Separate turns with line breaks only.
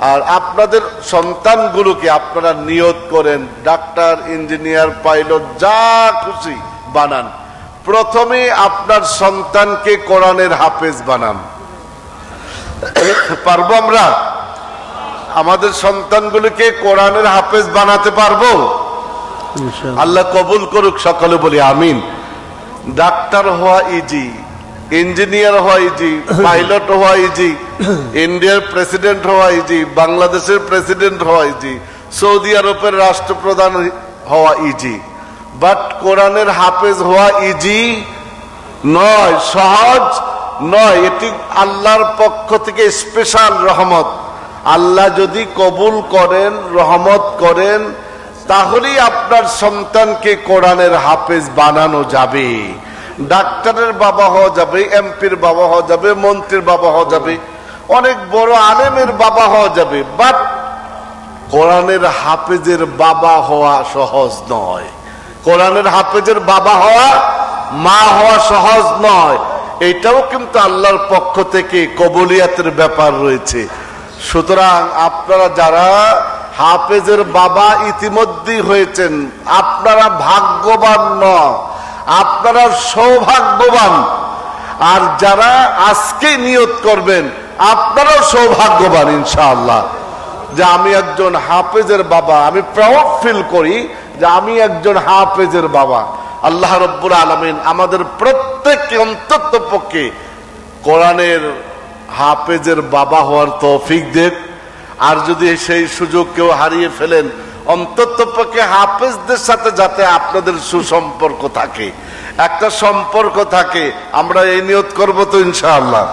আর আপনাদের সন্তানগুলোকে আপনারা নিয়ত করেন ডাক্তার, ইঞ্জিনিয়ার, পাইলট, যা খুশি বানান। প্রথমে আপনার সন্তানকে কোরআনের হাফেজ বানান। পারবো আমরা? আমাদের সন্তানগুলোকে কোরআনের হাফেজ বানাতে পারবো? আল্লাহ কবুল করুক, সকলে বলি আমিন। ডাক্তার হওয়া ইজি, ইঞ্জিনিয়ার হওয়া ইজি, পাইলট হওয়া ইজি, ইন্ডিয়ার প্রেসিডেন্ট হওয়া ইজি, বাংলাদেশের প্রেসিডেন্ট হওয়া ইজি, সৌদি আরবের রাষ্ট্রপ্রধান হওয়া ইজি, বাট কোরআনের হাফেজ হওয়া ইজি নয়, সহজ নয়। এটি আল্লাহর পক্ষ থেকে স্পেশাল রহমত। আল্লাহ যদি কবুল করেন, রহমত করেন, তাহলেই আপনার সন্তানকে কোরআনের হাফেজ বানানো যাবে। ডাক্তারের বাবা হওয়া যাবে, এমপির বাবা হওয়া যাবে, মন্ত্রীর বাবা হওয়া যাবে, অনেক বড় আলেমের বাবা হওয়া যাবে, বাট কোরআনের হাফেজের বাবা হওয়া সহজ নয়। কোরআনের হাফেজের বাবা হওয়া, মা হওয়া সহজ নয়। এটাও কিন্তু আল্লাহর পক্ষ থেকে কবুলিয়াতের ব্যাপার রয়েছে। সুতরাং আপনারা যারা হাফেজের বাবা ইতিমধ্যেই হয়েছেন, আপনারা ভাগ্যবান নয়, আপনারা সৌভাগ্যবান। আর যারা আজকে নিয়ত করবেন, আপনারাও সৌভাগ্যবান ইনশাআল্লাহ, যে আমি একজন হাফেজের বাবা। আমি প্রাউড ফিল করি যে আমি একজন হাফেজের বাবা। আল্লাহ রব্বুল আলামিন আমাদের প্রত্যেককে অন্তত পক্ষে কোরআনের হাফেজের বাবা হওয়ার তৌফিক দেন। আর যদি সেই সুযোগ কেউ হারিয়ে ফেলেন, অন্তত পক্ষে হাফেজদের সাথে যাতে আপনাদের সুসম্পর্ক থাকে, একটা সম্পর্ক থাকে। আমরা এই নিয়ত করবো তো ইনশাআল্লাহ।